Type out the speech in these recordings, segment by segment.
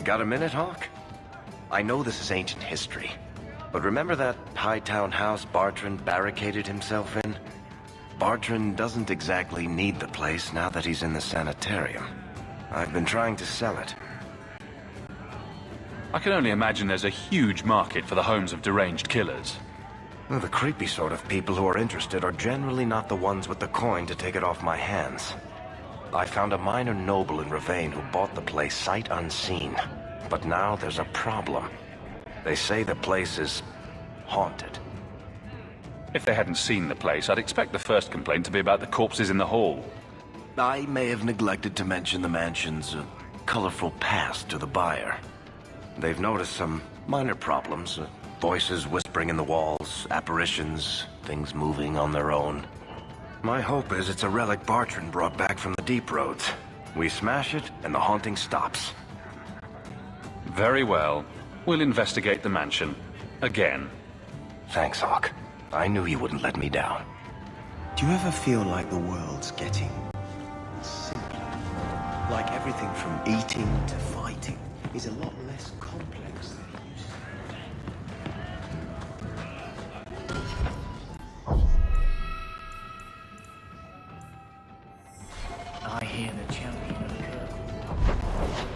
Got a minute, Hawk? I know this is ancient history, but remember that Hightown house Bartrand barricaded himself in? Bartrand doesn't exactly need the place now that he's in the sanitarium. I've been trying to sell it. I can only imagine there's a huge market for the homes of deranged killers. Well, the creepy sort of people who are interested are generally not the ones with the coin to take it off my hands. I found a minor noble in Ravane who bought the place sight unseen. But now there's a problem. They say the place is haunted. If they hadn't seen the place, I'd expect the first complaint to be about the corpses in the hall. I may have neglected to mention the mansion's colorful past to the buyer. They've noticed some minor problems. Voices whispering in the walls, apparitions, things moving on their own. My hope is it's a relic Bartrand brought back from the Deep Roads. We smash it, and the haunting stops. Very well. We'll investigate the mansion. Again. Thanks, Hawk. I knew you wouldn't let me down. Do you ever feel like the world's getting simpler? Like everything from eating to fighting is a lot less complex than it used to. I hear the champion of Kirkwall.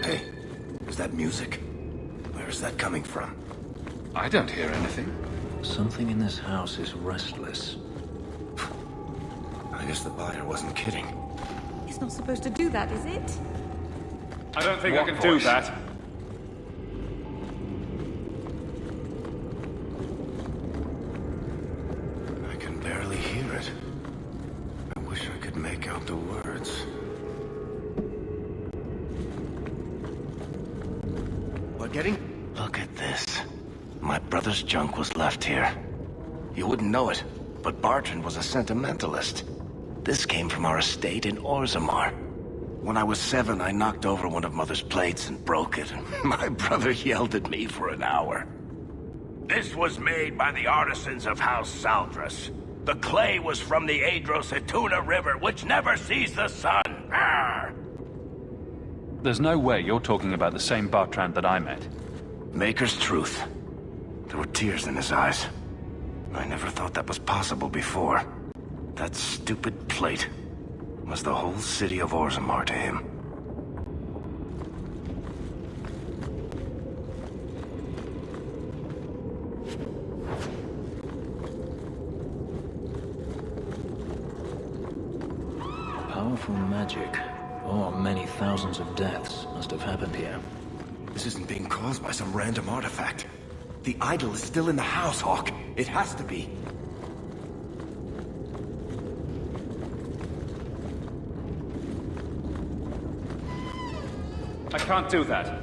Hey, is that music? Where is that coming from? I don't hear anything. Something in this house is restless. I guess the buyer wasn't kidding. It's not supposed to do that, is it? I don't think I What can do voice? that. I can barely hear it. I wish I could make out the words. What getting? Look at this. My brother's junk was left here. You wouldn't know it, but Bartrand was a sentimentalist. This came from our estate in Orzammar. When I was 7, I knocked over one of Mother's plates and broke it, and my brother yelled at me for an hour. This was made by the artisans of House Saldras. The clay was from the Adros-Etuna River, which never sees the sun. Arr! There's no way you're talking about the same Bartrand that I met. Maker's truth. There were tears in his eyes. I never thought that was possible before. That stupid plate was the whole city of Orzammar to him. Powerful magic, or many thousands of deaths must have happened here. This isn't being caused by some random artifact. The idol is still in the house, Hawk. It has to be. I can't do that.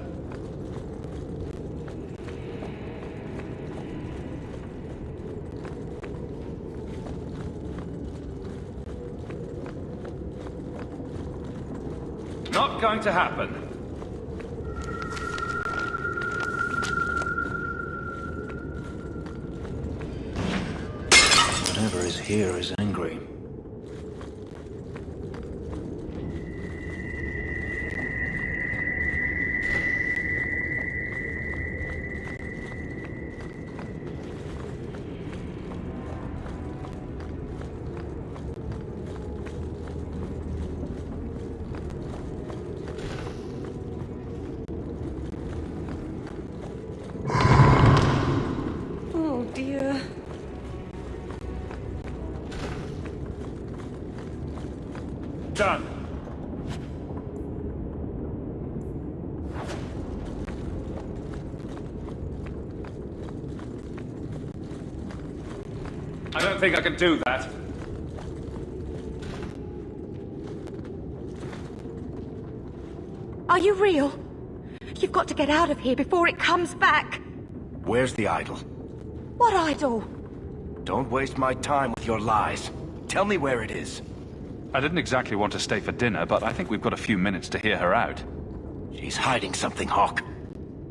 Not going to happen. Whatever is here is angry. Oh dear. Done. I don't think I can do that. Are you real? You've got to get out of here before it comes back. Where's the idol? What idol? Don't waste my time with your lies. Tell me where it is. I didn't exactly want to stay for dinner, but I think we've got a few minutes to hear her out. She's hiding something, Hawk.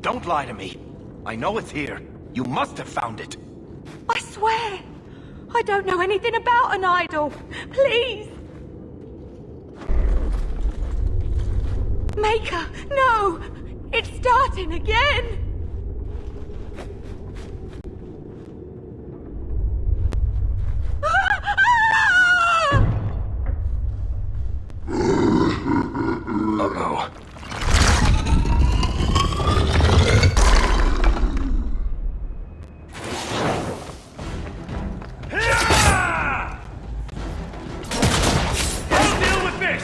Don't lie to me. I know it's here. You must have found it. I swear. I don't know anything about an idol. Please. Maker, no! It's starting again! Uh-oh. Deal with this!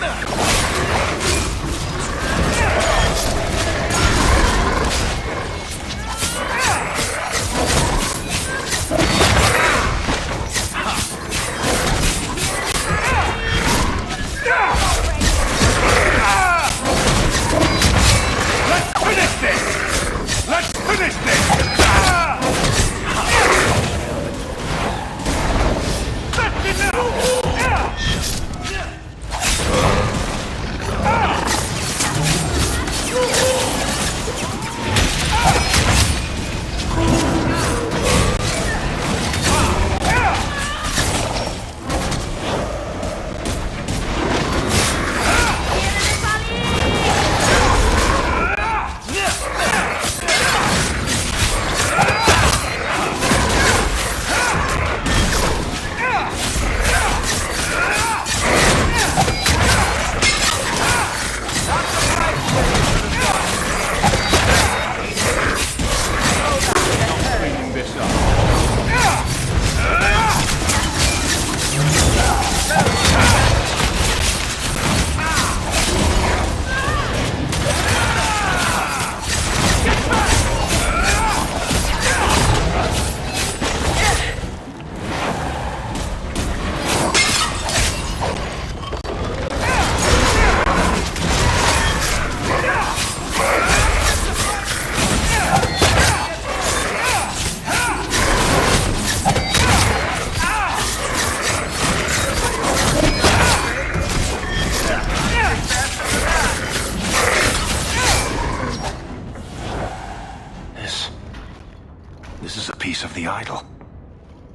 This is a piece of the idol.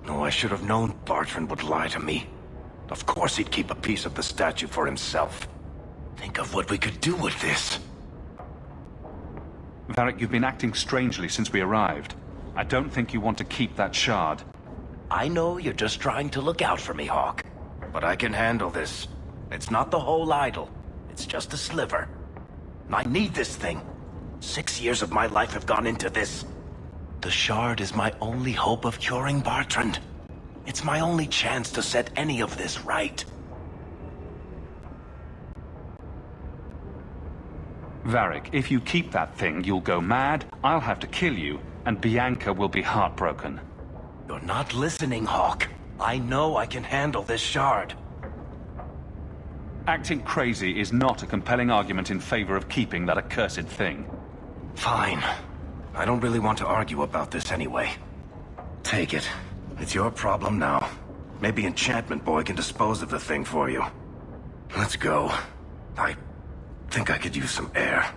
No, I should have known Bartrand would lie to me. Of course he'd keep a piece of the statue for himself. Think of what we could do with this. Varric, you've been acting strangely since we arrived. I don't think you want to keep that shard. I know you're just trying to look out for me, Hawk. But I can handle this. It's not the whole idol. It's just a sliver. I need this thing. 6 years of my life have gone into this. The shard is my only hope of curing Bartrand. It's my only chance to set any of this right. Varric, if you keep that thing, you'll go mad, I'll have to kill you, and Bianca will be heartbroken. You're not listening, Hawk. I know I can handle this shard. Acting crazy is not a compelling argument in favor of keeping that accursed thing. Fine. I don't really want to argue about this anyway. Take it. It's your problem now. Maybe Enchantment Boy can dispose of the thing for you. Let's go. I Think I could use some air.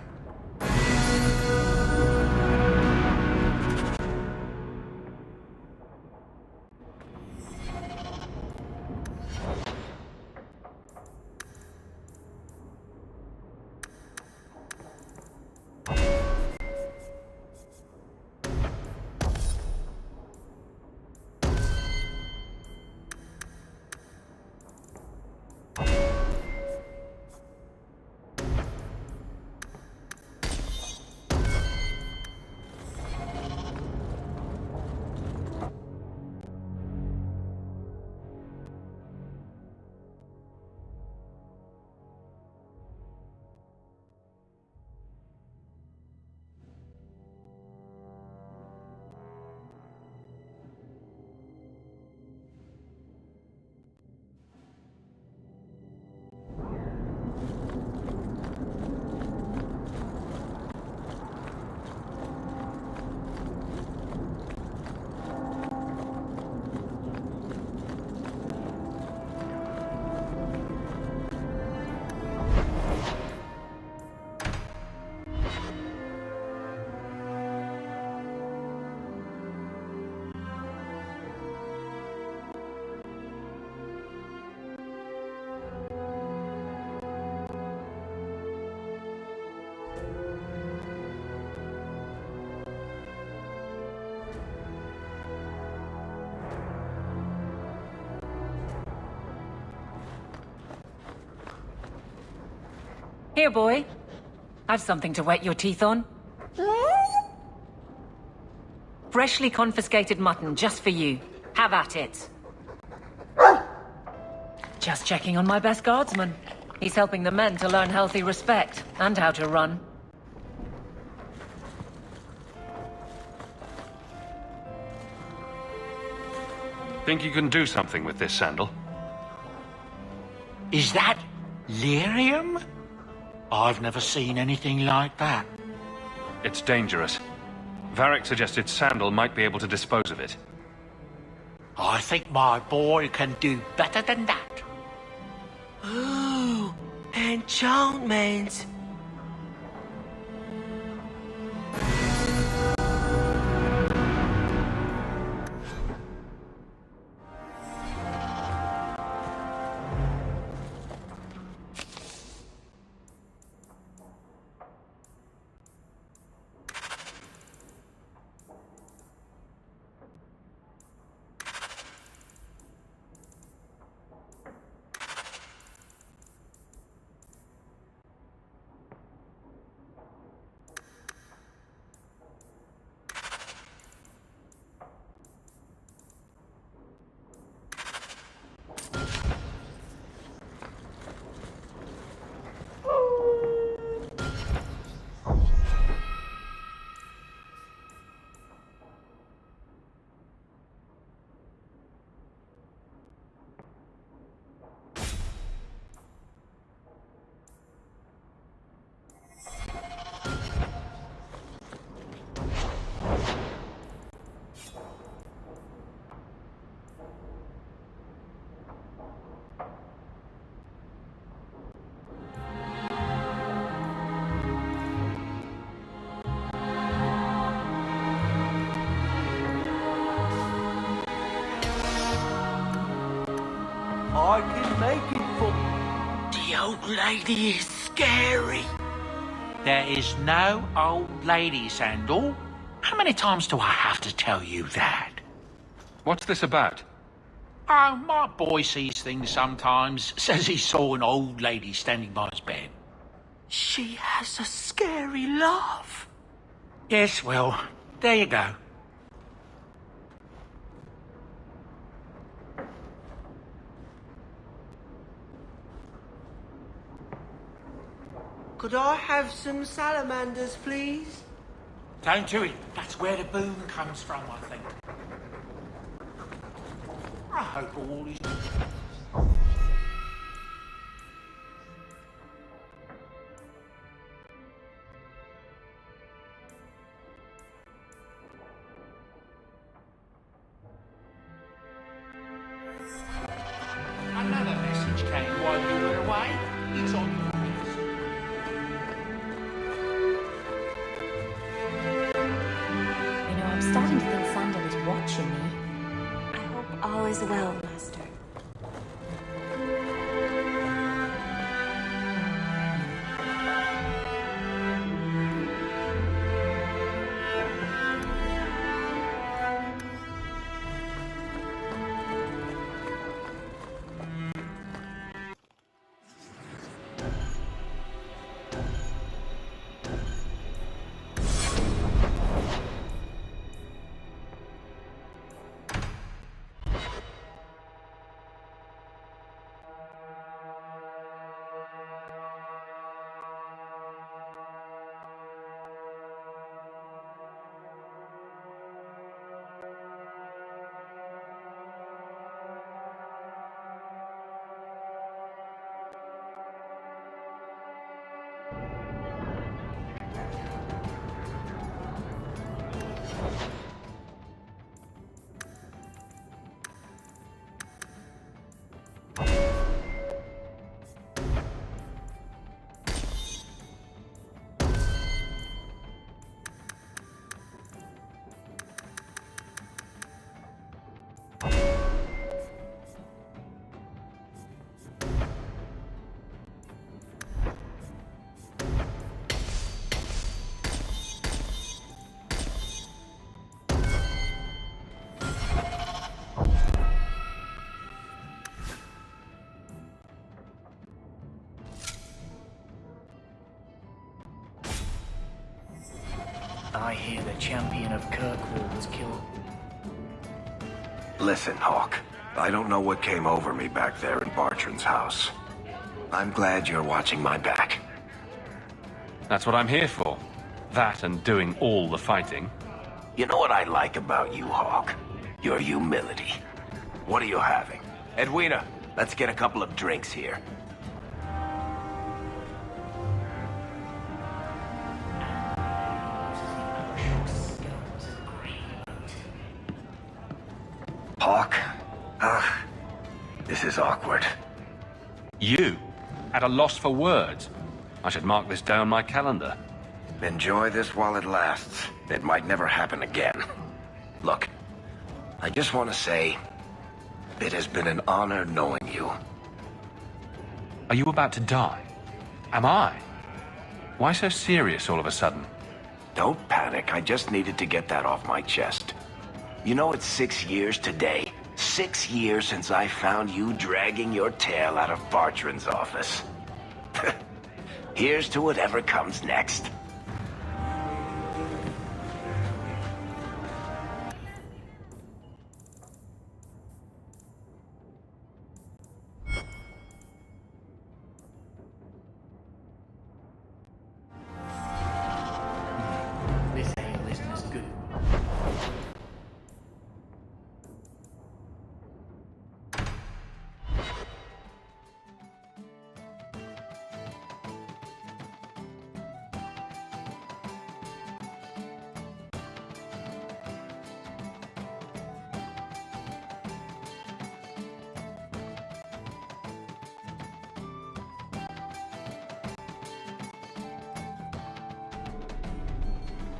Here, boy. I've something to wet your teeth on. Freshly confiscated mutton, just for you. Have at it. Just checking on my best guardsman. He's helping the men to learn healthy respect, and how to run. Think you can do something with this sandal? Is that lyrium? I've never seen anything like that. It's dangerous. Varric suggested Sandal might be able to dispose of it. I think my boy can do better than that. Ooh, enchantment. I can make it for... The old lady is scary. There is no old lady, Sandal. How many times do I have to tell you that? What's this about? Oh, my boy sees things sometimes. Says he saw an old lady standing by his bed. She has a scary laugh. Yes, well, there you go. Could I have some salamanders, please? Don't do it. That's where the boom comes from, I think. I hope all is... Another message came while you were away. It's on your desk. All is well, Master. I hear the champion of Kirkwall was killed. Listen, Hawk. I don't know what came over me back there in Bartran's house. I'm glad you're watching my back. That's what I'm here for. That and doing all the fighting. You know what I like about you, Hawk? Your humility. What are you having? Edwina, let's get a couple of drinks here. Hawk? This is awkward. You? At a loss for words? I should mark this down my calendar. Enjoy this while it lasts. It might never happen again. Look, I just want to say, it has been an honor knowing you. Are you about to die? Am I? Why so serious all of a sudden? Don't panic, I just needed to get that off my chest. You know, it's 6 years today. 6 years since I found you dragging your tail out of Bartran's office. Here's to whatever comes next. This ale isn't as good.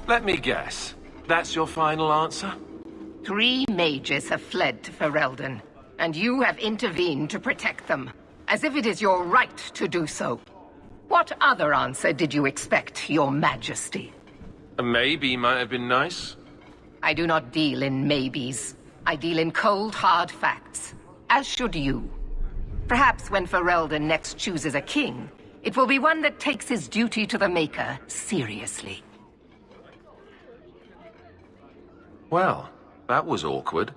Let me guess. That's your final answer? 3 mages have fled to Ferelden, and you have intervened to protect them, as if it is your right to do so. What other answer did you expect, your majesty? A maybe might have been nice. I do not deal in maybes. I deal in cold, hard facts. As should you. Perhaps when Ferelden next chooses a king, it will be one that takes his duty to the Maker seriously. Well, that was awkward.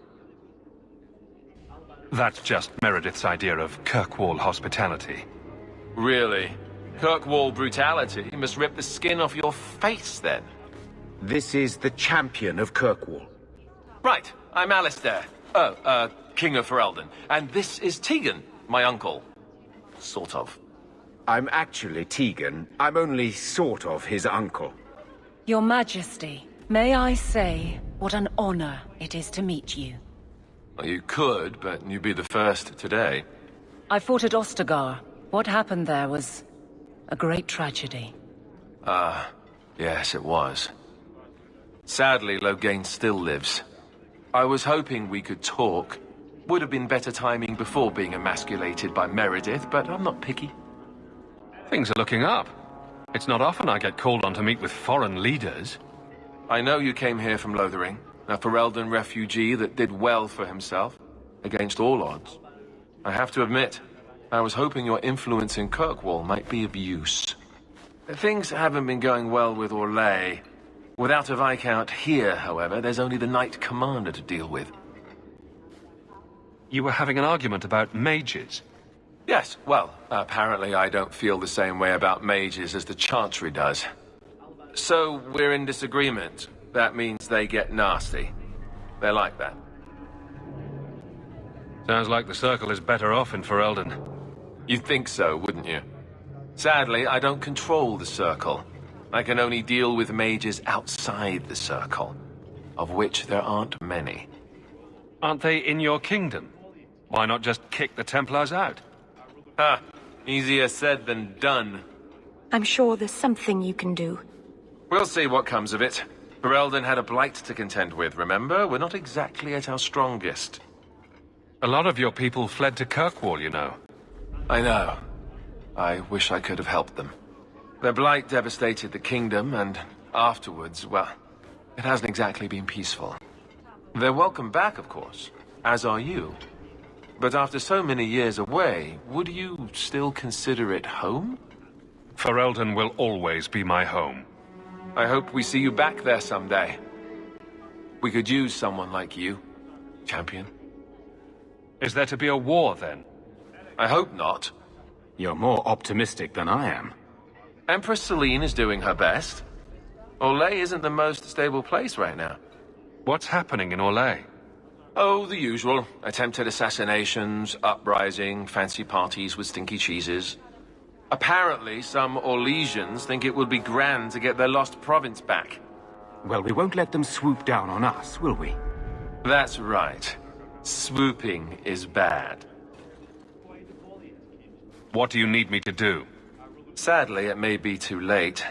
That's just Meredith's idea of Kirkwall hospitality. Really? Kirkwall brutality must rip the skin off your face, then. This is the champion of Kirkwall. Right, I'm Alistair. King of Ferelden. And this is Tegan, my uncle. Sort of. I'm actually Tegan. I'm only sort of his uncle. Your Majesty, may I say what an honor it is to meet you. Well, you could, but you'd be the first today. I fought at Ostagar. What happened there was a great tragedy. Yes, it was. Sadly, Loghain still lives. I was hoping we could talk. Would have been better timing before being emasculated by Meredith, but I'm not picky. Things are looking up. It's not often I get called on to meet with foreign leaders. I know you came here from Lothering, a Ferelden refugee that did well for himself, against all odds. I have to admit, I was hoping your influence in Kirkwall might be of use. Things haven't been going well with Orlais. Without a Viscount here, however, there's only the Knight Commander to deal with. You were having an argument about mages. Yes, well, apparently I don't feel the same way about mages as the Chantry does. So, we're in disagreement. That means they get nasty. They're like that. Sounds like the Circle is better off in Ferelden. You'd think so, wouldn't you? Sadly, I don't control the Circle. I can only deal with mages outside the Circle, of which there aren't many. Aren't they in your kingdom? Why not just kick the Templars out? Ha! Easier said than done. I'm sure there's something you can do. We'll see what comes of it. Ferelden had a blight to contend with, remember? We're not exactly at our strongest. A lot of your people fled to Kirkwall, you know. I know. I wish I could have helped them. Their blight devastated the kingdom, and afterwards, well, it hasn't exactly been peaceful. They're welcome back, of course, as are you. But after so many years away, would you still consider it home? Ferelden will always be my home. I hope we see you back there someday. We could use someone like you, champion. Is there to be a war, then? I hope not. You're more optimistic than I am. Empress Celine is doing her best. Orlais isn't the most stable place right now. What's happening in Orlais? Oh, the usual. Attempted assassinations, uprising, fancy parties with stinky cheeses. Apparently, some Orlesians think it would be grand to get their lost province back. Well, we won't let them swoop down on us, will we? That's right. Swooping is bad. What do you need me to do? Sadly, it may be too late.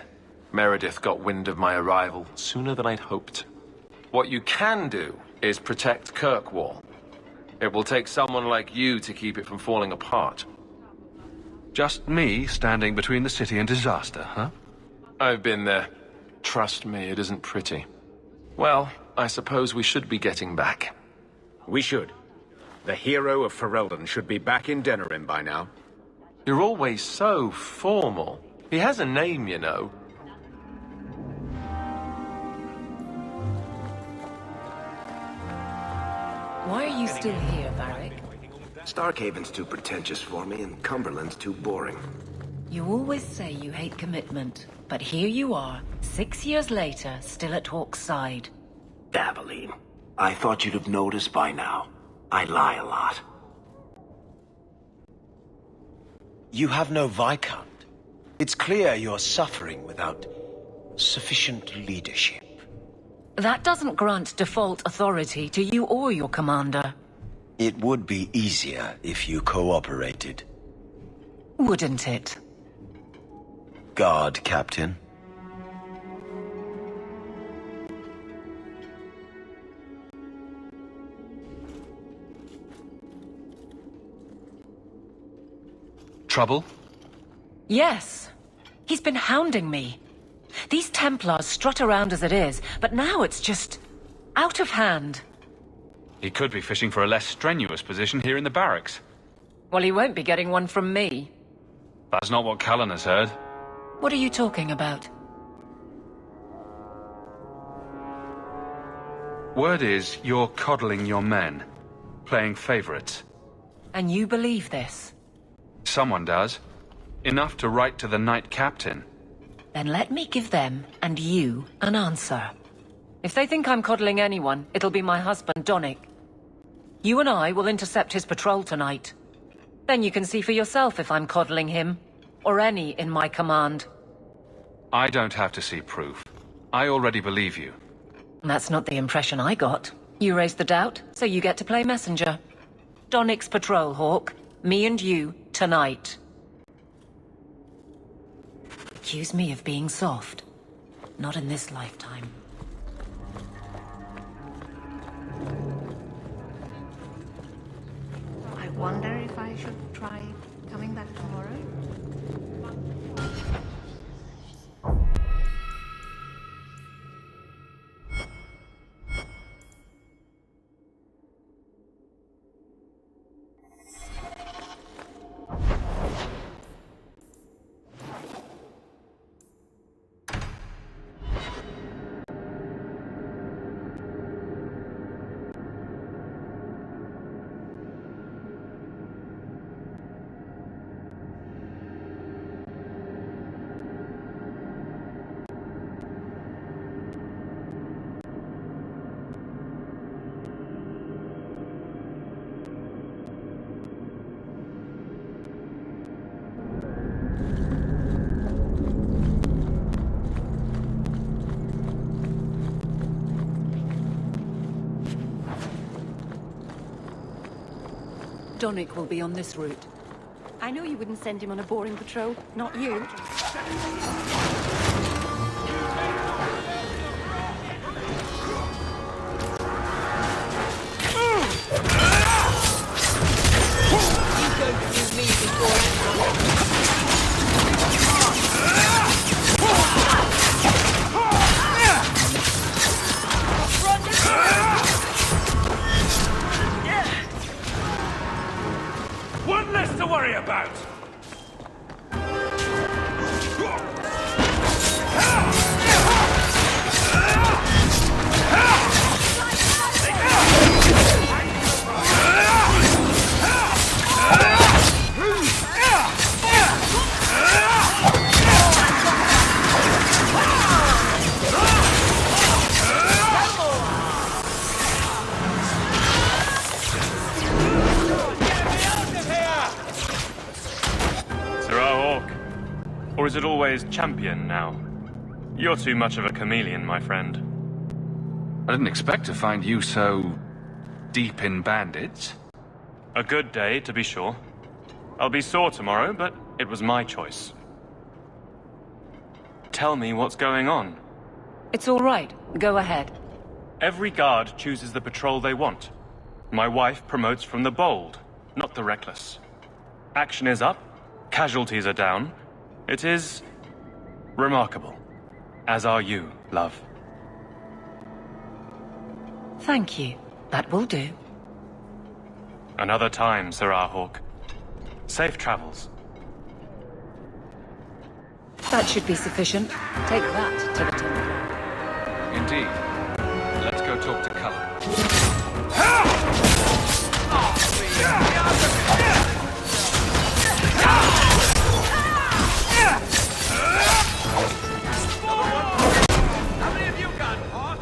Meredith got wind of my arrival sooner than I'd hoped. What you can do is protect Kirkwall. It will take someone like you to keep it from falling apart. Just me standing between the city and disaster, huh? I've been there. Trust me, it isn't pretty. Well, I suppose we should be getting back. We should. The hero of Ferelden should be back in Denerim by now. You're always so formal. He has a name, you know. Why are you still here, Varric? Starkhaven's too pretentious for me, and Cumberland's too boring. You always say you hate commitment, but here you are, 6 years later, still at Hawke's side. Daveline, I thought you'd have noticed by now. I lie a lot. You have no Viscount. It's clear you're suffering without sufficient leadership. That doesn't grant default authority to you or your commander. It would be easier if you cooperated. Wouldn't it? Guard, Captain. Trouble? Yes. He's been hounding me. These Templars strut around as it is, but now it's just out of hand. He could be fishing for a less strenuous position here in the barracks. Well, he won't be getting one from me. That's not what Callan has heard. What are you talking about? Word is you're coddling your men, playing favorites. And you believe this? Someone does. Enough to write to the Knight Captain. Then let me give them, and you, an answer. If they think I'm coddling anyone, it'll be my husband, Donnic. You and I will intercept his patrol tonight. Then you can see for yourself if I'm coddling him, or any in my command. I don't have to see proof. I already believe you. That's not the impression I got. You raised the doubt, so you get to play messenger. Donnic's patrol, Hawke. Me and you, tonight. Accuse me of being soft. Not in this lifetime. Wonder if I should try coming back tomorrow? Donick will be on this route. I knew you wouldn't send him on a boring patrol. Not you. One less to worry about! Or is it always champion now? You're too much of a chameleon, my friend. I didn't expect to find you so deep in bandits. A good day, to be sure. I'll be sore tomorrow, but it was my choice. Tell me what's going on. It's all right. Go ahead. Every guard chooses the patrol they want. My wife promotes from the bold, not the reckless. Action is up, casualties are down. It is remarkable. As are you, love. Thank you. That will do. Another time, Serah Hawke. Safe travels. That should be sufficient. Take that to the temple. Indeed. Let's go talk to Cullen. How many of you got, Hawk?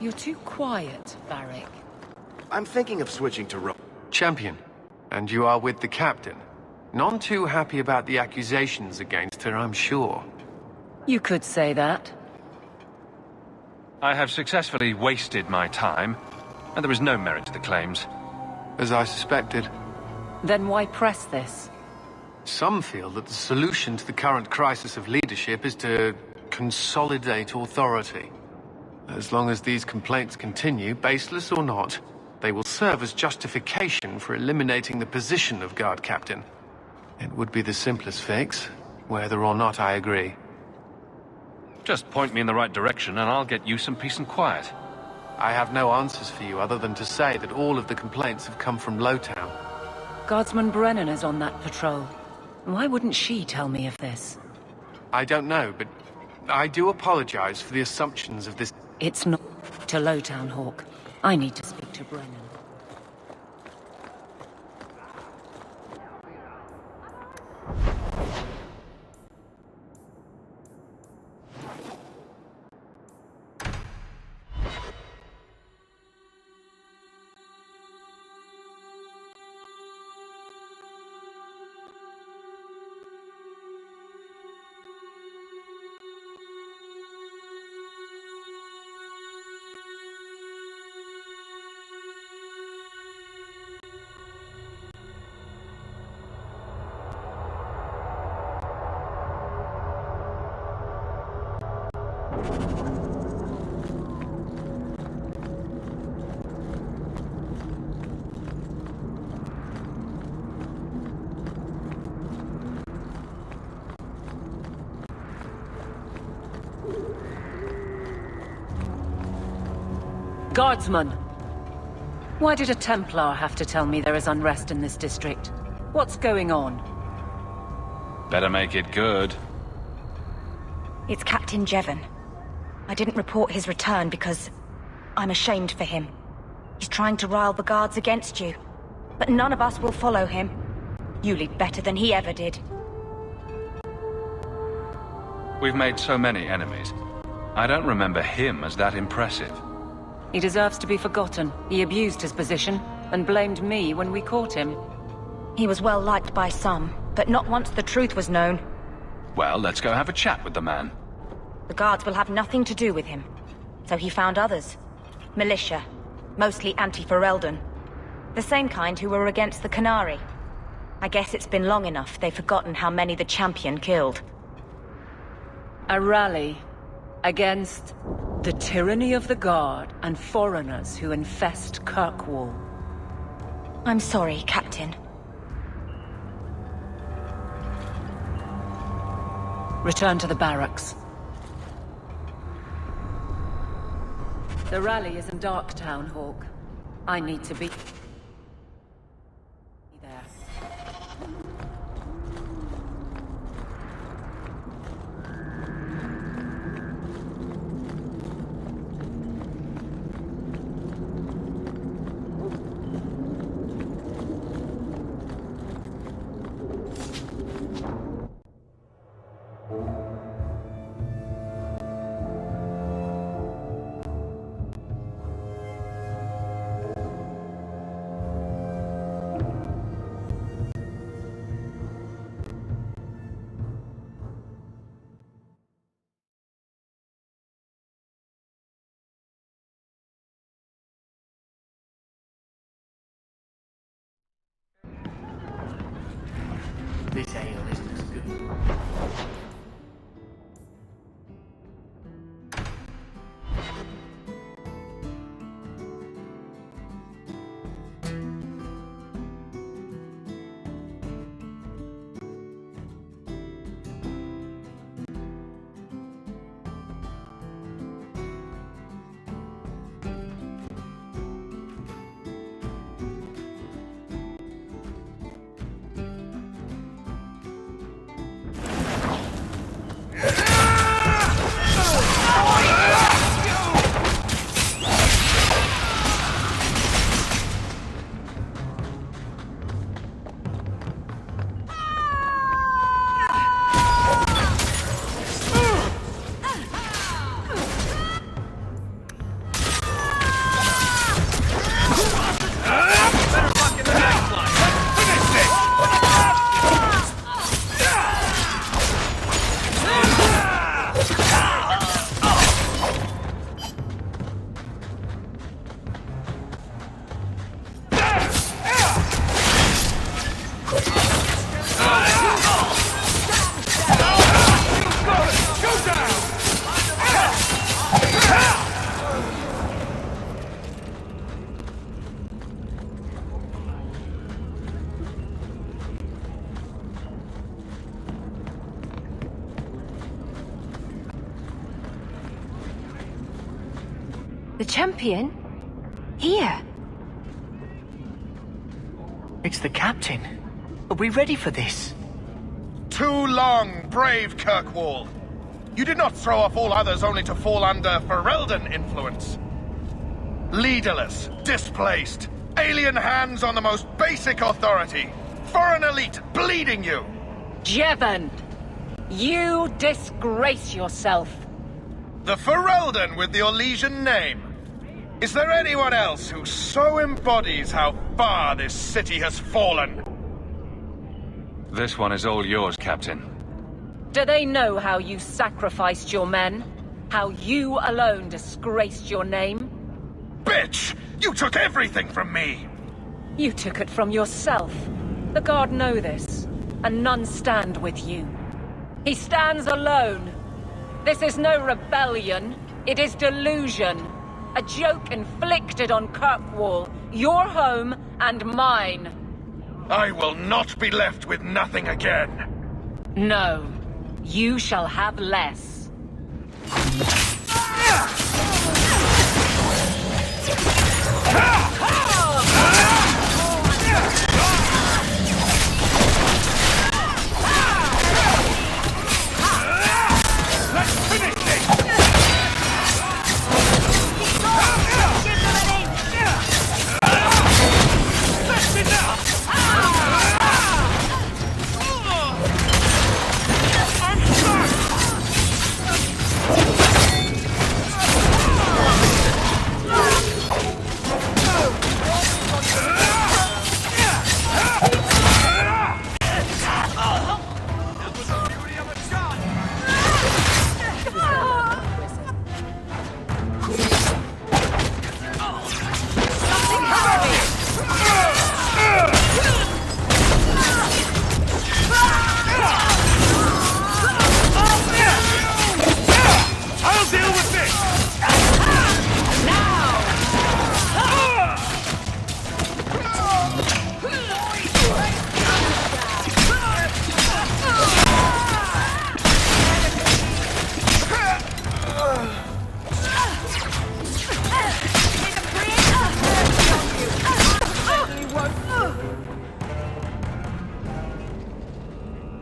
You're too quiet, Varric. I'm thinking of switching to Champion. And you are with the captain. None too happy about the accusations against her, I'm sure. You could say that. I have successfully wasted my time, and there is no merit to the claims. As I suspected. Then why press this? Some feel that the solution to the current crisis of leadership is to consolidate authority. As long as these complaints continue, baseless or not, they will serve as justification for eliminating the position of guard captain. It would be the simplest fix, whether or not I agree. Just point me in the right direction and I'll get you some peace and quiet. I have no answers for you other than to say that all of the complaints have come from Lowtown. Guardsman Brennan is on that patrol. Why wouldn't she tell me of this? I don't know, but I do apologize for the assumptions of this. It's not to Lowtown, Hawk. I need to speak to Brennan. Guardsman! Why did a Templar have to tell me there is unrest in this district? What's going on? Better make it good. It's Captain Jevon. I didn't report his return because I'm ashamed for him. He's trying to rile the guards against you. But none of us will follow him. You lead better than he ever did. We've made so many enemies. I don't remember him as that impressive. He deserves to be forgotten. He abused his position and blamed me when we caught him. He was well liked by some, but not once the truth was known. Well, let's go have a chat with the man. The guards will have nothing to do with him. So he found others. Militia. Mostly anti-Ferelden. The same kind who were against the Qunari. I guess it's been long enough they've forgotten how many the Champion killed. A rally against the tyranny of the Guard and foreigners who infest Kirkwall. I'm sorry, Captain. Return to the barracks. The rally is in Darktown, Hawk. I need to be there. This ale isn't as good. The Champion? Here? It's the captain. Are we ready for this? Too long, brave Kirkwall. You did not throw off all others only to fall under Ferelden influence. Leaderless, displaced, alien hands on the most basic authority. Foreign elite bleeding you. Jevon, you disgrace yourself. The Ferelden with the Orlesian name. Is there anyone else who so embodies how far this city has fallen? This one is all yours, Captain. Do they know how you sacrificed your men? How you alone disgraced your name? Bitch! You took everything from me! You took it from yourself. The Guard know this, and none stand with you. He stands alone. This is no rebellion, it is delusion. A joke inflicted on Kirkwall, your home and mine. I will not be left with nothing again. No, you shall have less. Let's finish this!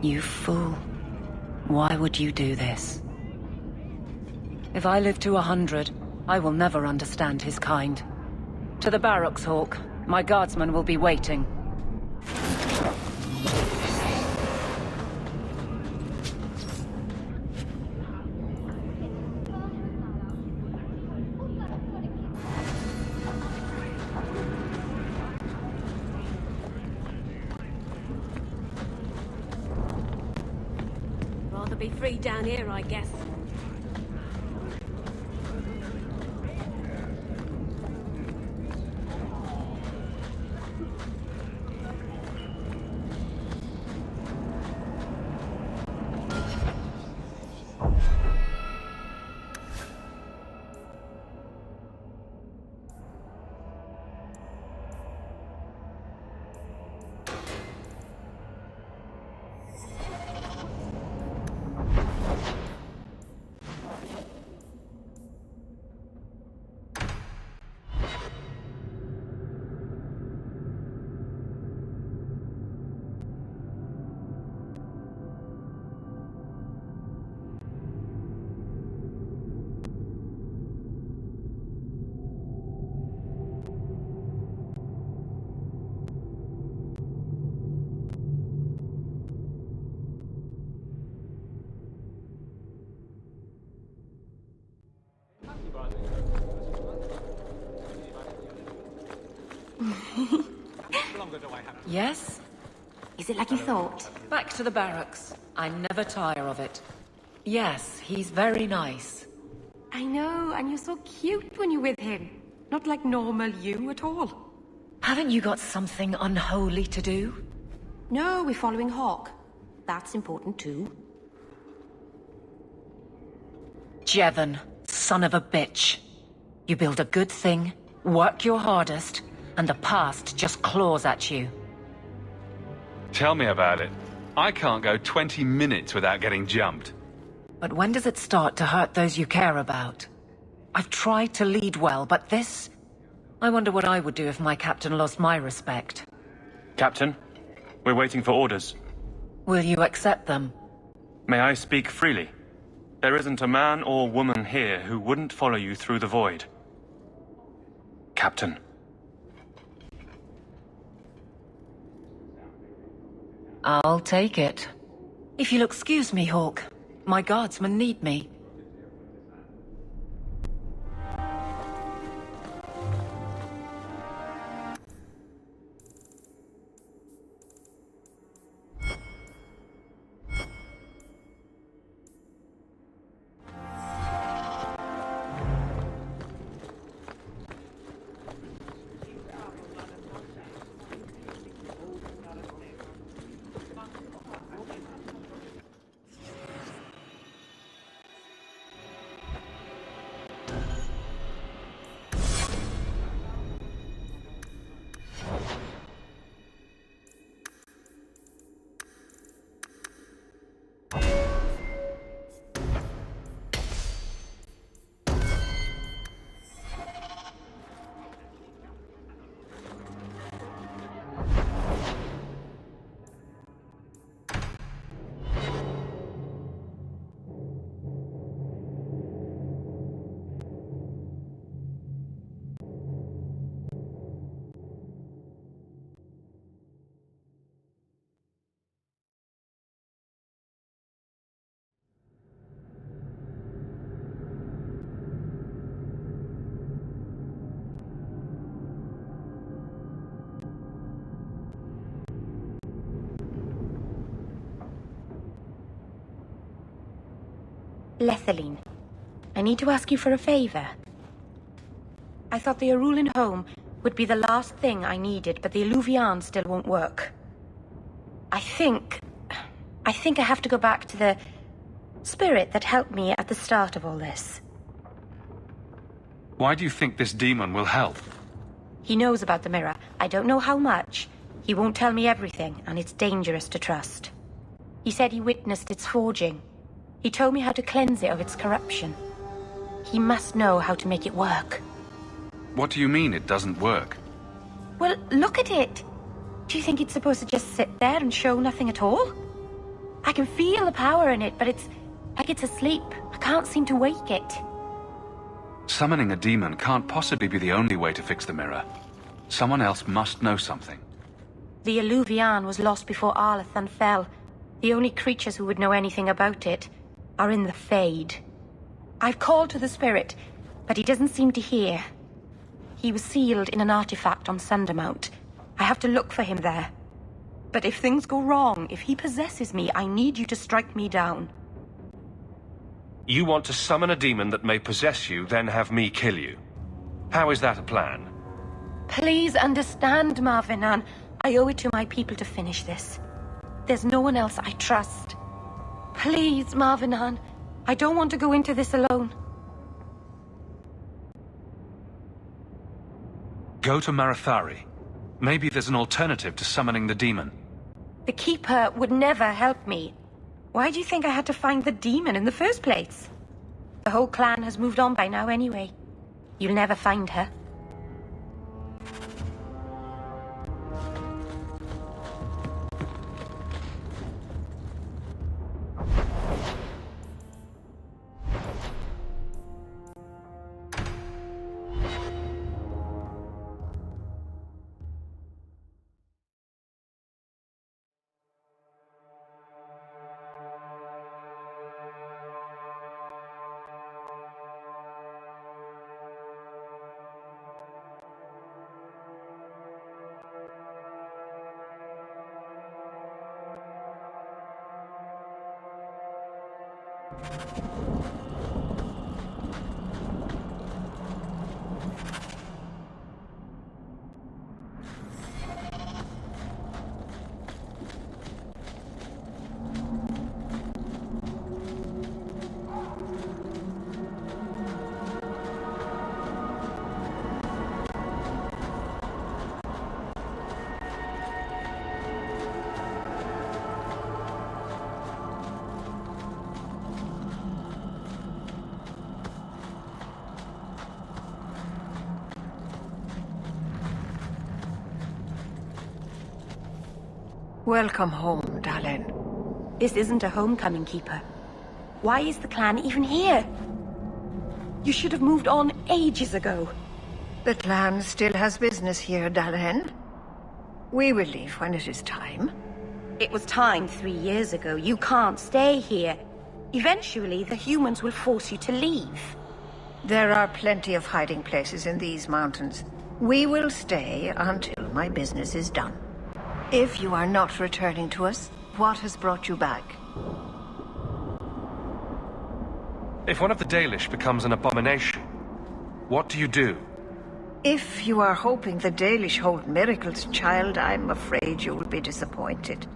You fool. Why would you do this? If I live to 100, I will never understand his kind. To the barracks, Hawk. My guardsmen will be waiting. Rather be free down here, I guess. Yes? Is it like you thought? Back to the barracks. I never tire of it. Yes, he's very nice. I know, and you're so cute when you're with him. Not like normal you at all. Haven't you got something unholy to do? No, we're following Hawk. That's important too. Jevon, son of a bitch. You build a good thing, work your hardest, and the past just claws at you. Tell me about it. I can't go 20 minutes without getting jumped. But when does it start to hurt those you care about? I've tried to lead well, but this... I wonder what I would do if my captain lost my respect. Captain, we're waiting for orders. Will you accept them? May I speak freely? There isn't a man or woman here who wouldn't follow you through the void. Captain. I'll take it. If you'll excuse me, Hawke. My guardsmen need me. Lethaline, I need to ask you for a favor. I thought the Arulin home would be the last thing I needed, but the Eluvian still won't work. I think I have to go back to the spirit that helped me at the start of all this. Why do you think this demon will help? He knows about the mirror. I don't know how much. He won't tell me everything, and it's dangerous to trust. He said he witnessed its forging. He told me how to cleanse it of its corruption. He must know how to make it work. What do you mean it doesn't work? Well, look at it. Do you think it's supposed to just sit there and show nothing at all? I can feel the power in it, but it's like it's asleep. I can't seem to wake it. Summoning a demon can't possibly be the only way to fix the mirror. Someone else must know something. The Eluvian was lost before Arlathan fell. The only creatures who would know anything about it are in the Fade. I've called to the spirit, but he doesn't seem to hear. He was sealed in an artifact on Sundermount. I have to look for him there. But if things go wrong, if he possesses me, I need you to strike me down. You want to summon a demon that may possess you, then have me kill you. How is that a plan? Please understand, Marvinan. I owe it to my people to finish this. There's no one else I trust. Please, Marvinan. I don't want to go into this alone. Go to Marathari. Maybe there's an alternative to summoning the demon. The Keeper would never help me. Why do you think I had to find the demon in the first place? The whole clan has moved on by now anyway. You'll never find her. Welcome home, Dalen. This isn't a homecoming, Keeper. Why is the clan even here? You should have moved on ages ago. The clan still has business here, Dalen. We will leave when it is time. It was time 3 years ago. You can't stay here. Eventually, the humans will force you to leave. There are plenty of hiding places in these mountains. We will stay until my business is done. If you are not returning to us, what has brought you back? If one of the Dalish becomes an abomination, what do you do? If you are hoping the Dalish hold miracles, child, I'm afraid you will be disappointed.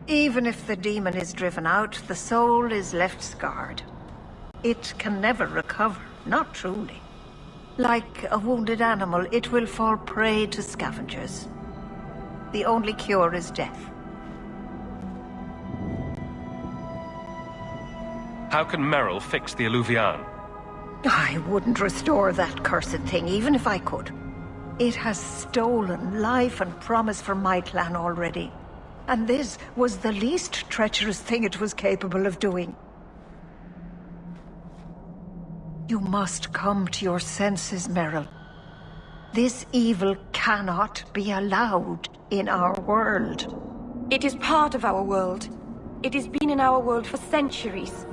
Even if the demon is driven out, the soul is left scarred. It can never recover, not truly. Like a wounded animal, it will fall prey to scavengers. The only cure is death. How can Merrill fix the Eluvian? I wouldn't restore that cursed thing, even if I could. It has stolen life and promise from my clan already. And this was the least treacherous thing it was capable of doing. You must come to your senses, Merrill. This evil cannot be allowed in our world. It is part of our world. It has been in our world for centuries.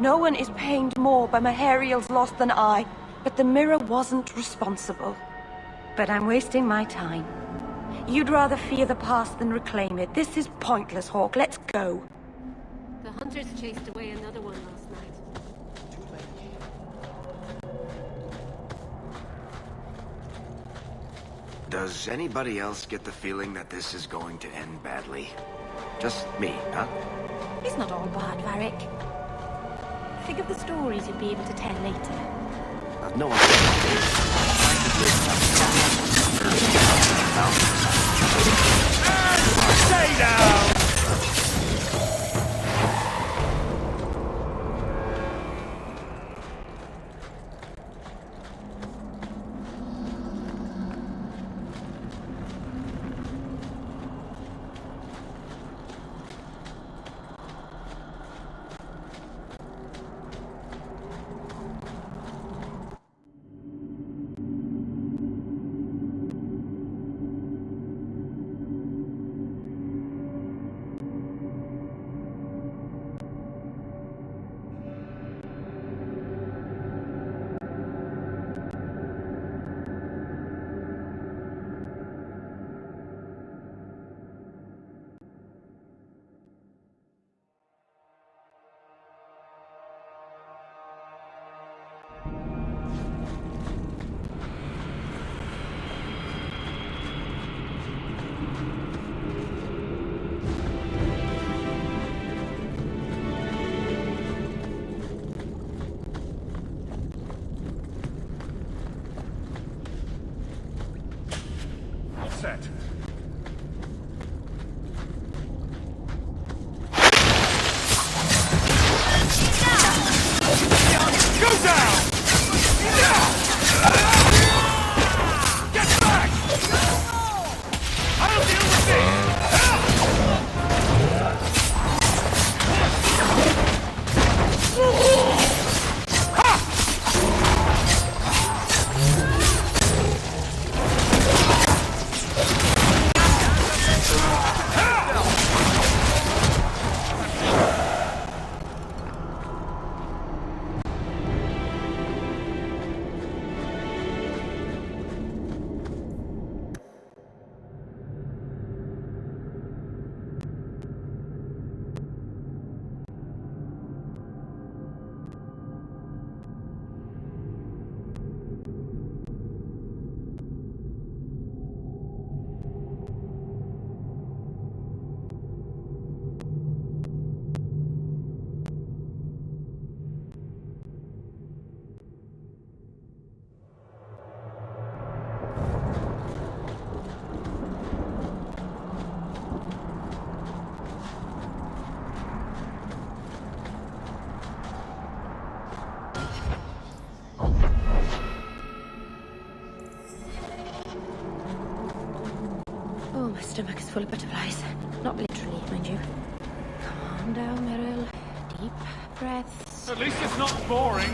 No one is pained more by Mahariel's loss than I, but the mirror wasn't responsible. But I'm wasting my time. You'd rather fear the past than reclaim it. This is pointless, Hawke. Let's go. The hunters chased away another one last night. Does anybody else get the feeling that this is going to end badly? Just me, huh? It's not all bad, Varric. Think of the stories you'd be able to tell later. No one. Stay down! Set. Go down! Get back! I'll deal with this! Oh, my stomach is full of butterflies. Not literally. breaths. At least it's not boring.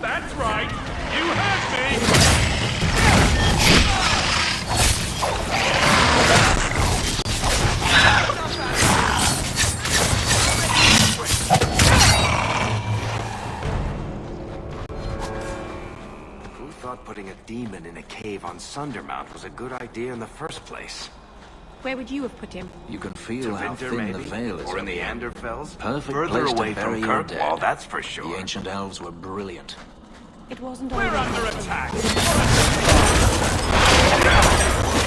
That's right. You heard me. Who thought putting a demon in a cave on Sundermount was a good idea in the first place? Where would you have put him? You can feel how Winter, thin maybe? the veil is. Or in over the him. Anderfells? Perfect Further place away to bury from your Kirkwall, dead. that's for sure. The ancient elves were brilliant. It wasn't We're always under like attack.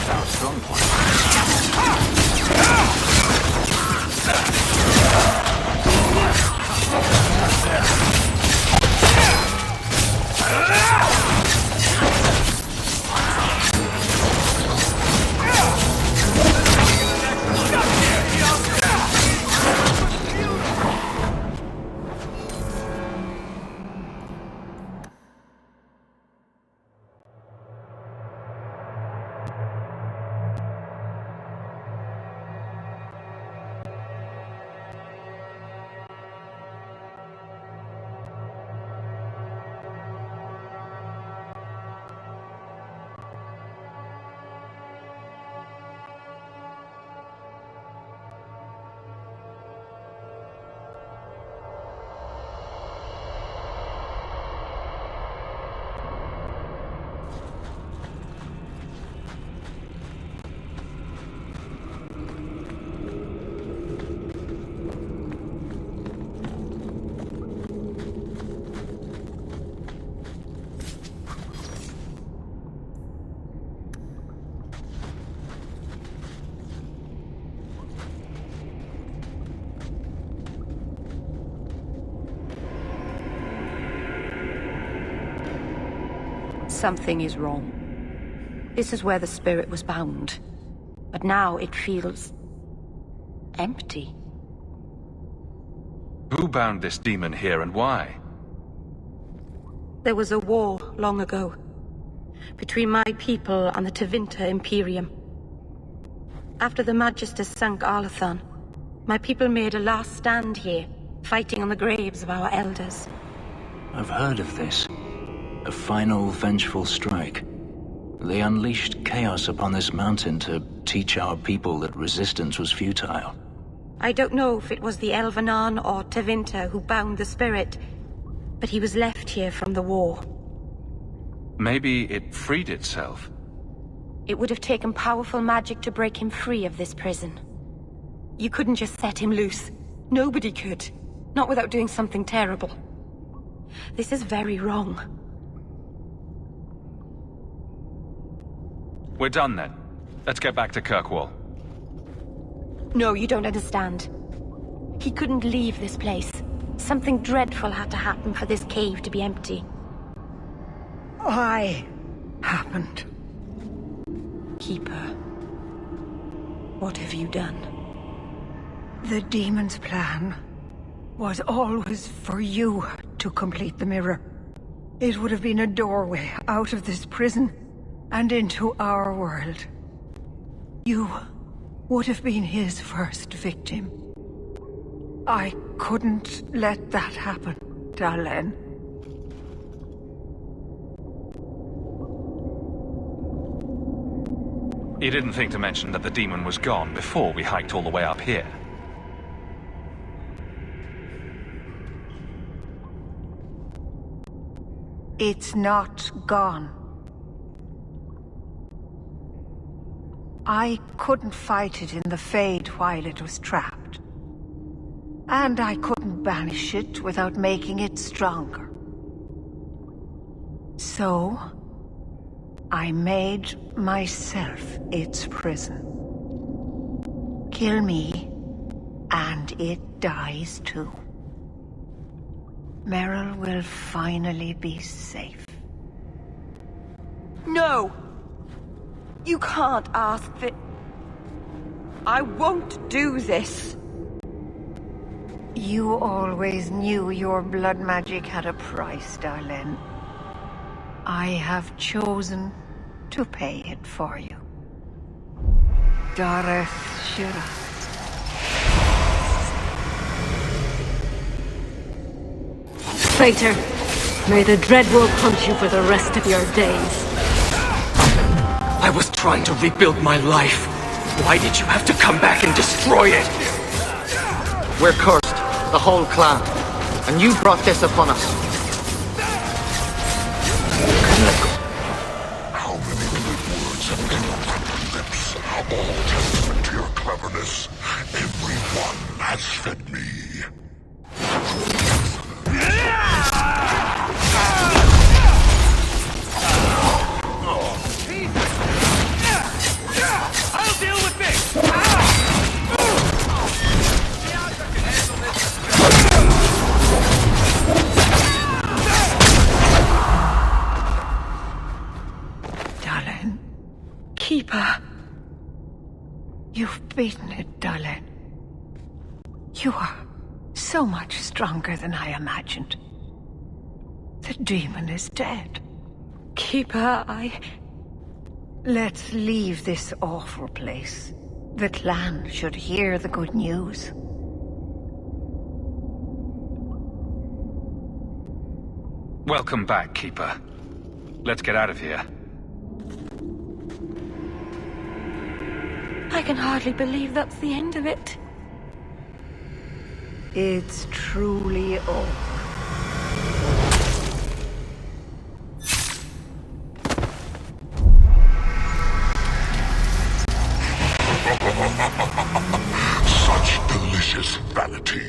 Our strong point. Something is wrong. This is where the spirit was bound. But now it feels empty. Who bound this demon here and why? There was a war long ago between my people and the Tevinter Imperium. After the Magisters sank Arlathan, my people made a last stand here, fighting on the graves of our elders. I've heard of this. A final vengeful strike. They unleashed chaos upon this mountain to teach our people that resistance was futile. I don't know if it was the Elvenan or Tevinter who bound the spirit, but he was left here from the war. Maybe it freed itself. It would have taken powerful magic to break him free of this prison. You couldn't just set him loose. Nobody could. Not without doing something terrible. This is very wrong. We're done then. Let's get back to Kirkwall. No, you don't understand. He couldn't leave this place. Something dreadful had to happen for this cave to be empty. Why happened? Keeper, what have you done? The demon's plan was always for you to complete the mirror. It would have been a doorway out of this prison and into our world. You would have been his first victim. I couldn't let that happen, Dalen. You didn't think to mention that the demon was gone before we hiked all the way up here. It's not gone. I couldn't fight it in the Fade while it was trapped. And I couldn't banish it without making it stronger. So, I made myself its prison. Kill me, and it dies too. Meryl will finally be safe. No! You can't ask that. I won't do this. You always knew your blood magic had a price, Darlene. I have chosen to pay it for you. Dareth Shira. Traitor! May the Dreadwolf hunt you for the rest of your days. I was trying to rebuild my life. Why did you have to come back and destroy it? We're cursed, the whole clan. And you brought this upon us. How many good words have come from your lips? All testament to your cleverness. Everyone has fed me. I'll deal with this! Darlene. Keeper. You've beaten it, Darlene. You are so much stronger than I imagined. The demon is dead. Keeper, Let's leave this awful place. The clan should hear the good news. Welcome back, Keeper. Let's get out of here. I can hardly believe that's the end of it. It's truly over. Such delicious vanity.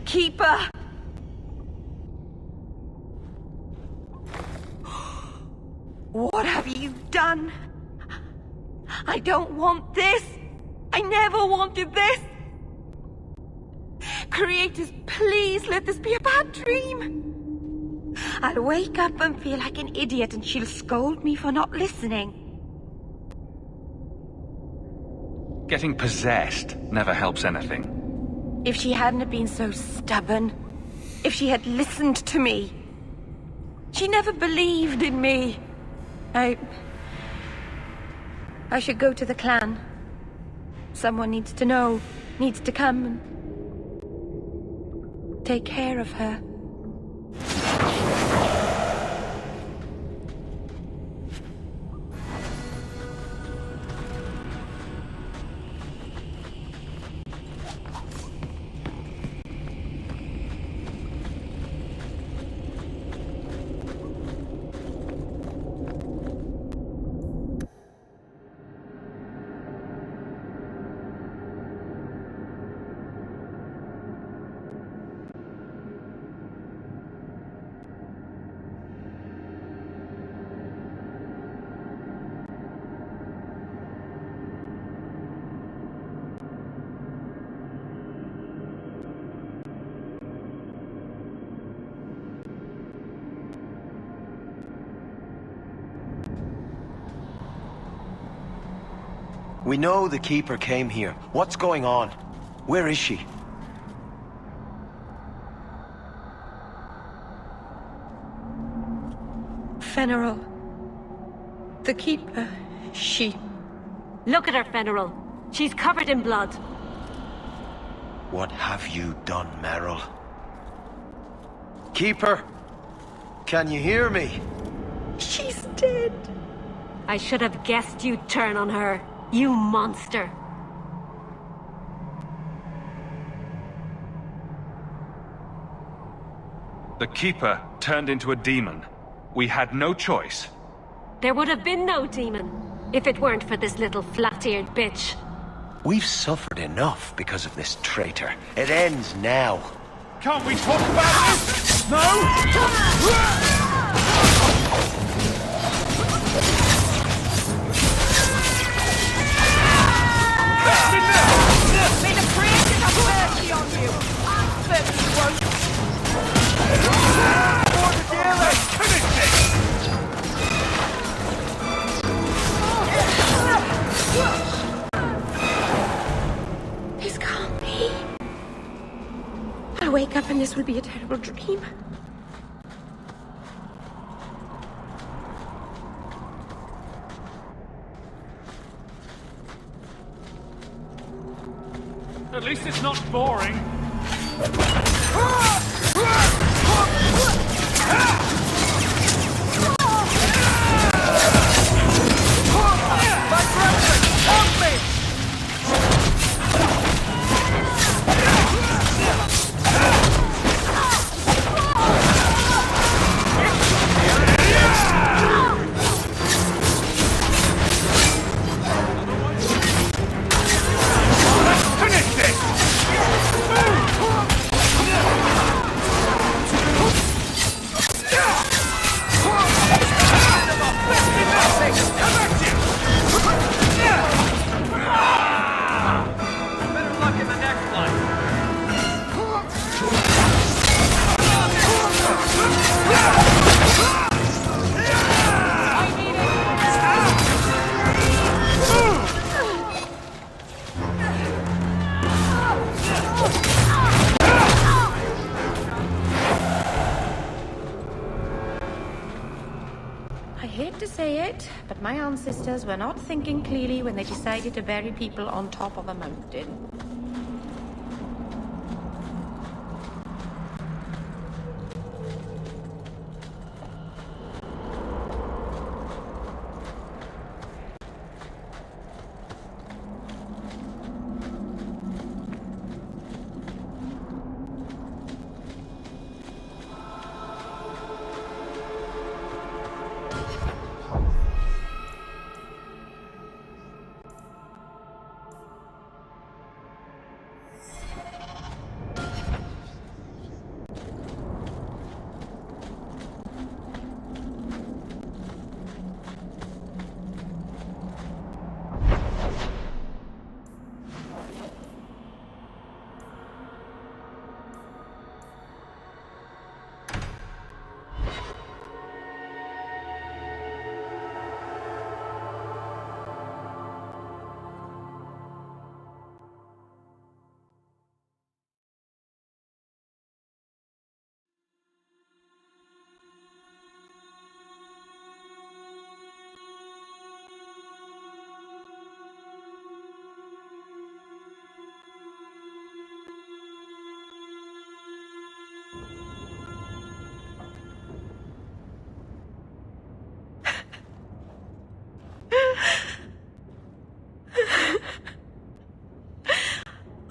Keeper! What have you done? I don't want this! I never wanted this! Creators, please let this be a bad dream! I'll wake up and feel like an idiot and she'll scold me for not listening. Getting possessed never helps anything. If she hadn't been so stubborn, if she had listened to me, she never believed in me. I should go to the clan. Someone needs to know, needs to come and take care of her. We know the Keeper came here. What's going on? Where is she? Fenrirol. The Keeper. She... Look at her, Fenrirol. She's covered in blood. What have you done, Merrill? Keeper! Can you hear me? She's dead. I should have guessed you'd turn on her. You monster! The Keeper turned into a demon. We had no choice. There would have been no demon, if it weren't for this little flat-eared bitch. We've suffered enough because of this traitor. It ends now. Can't we talk about this? No? May the creators have mercy on you! I certainly won't! wake up and this will be a terrible dream. At least it's not boring. I hate to say it, but my ancestors were not thinking clearly when they decided to bury people on top of a mountain.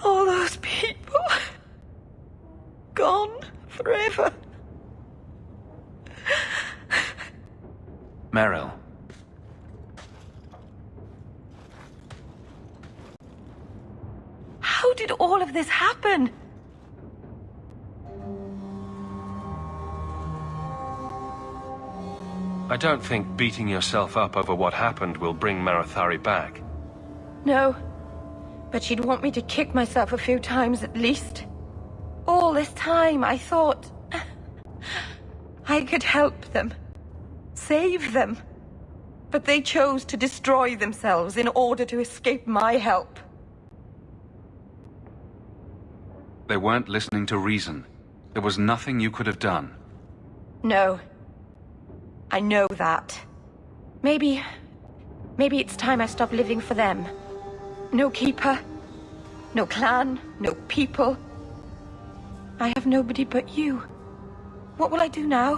All those people. Gone forever. Meryl. How did all of this happen? I don't think beating yourself up over what happened will bring Marathari back. No. But she'd want me to kick myself a few times at least. All this time, I thought I could help them. Save them. But they chose to destroy themselves in order to escape my help. They weren't listening to reason. There was nothing you could have done. No. I know that. Maybe it's time I stop living for them. No keeper. No clan. No people. I have nobody but you. What will I do now?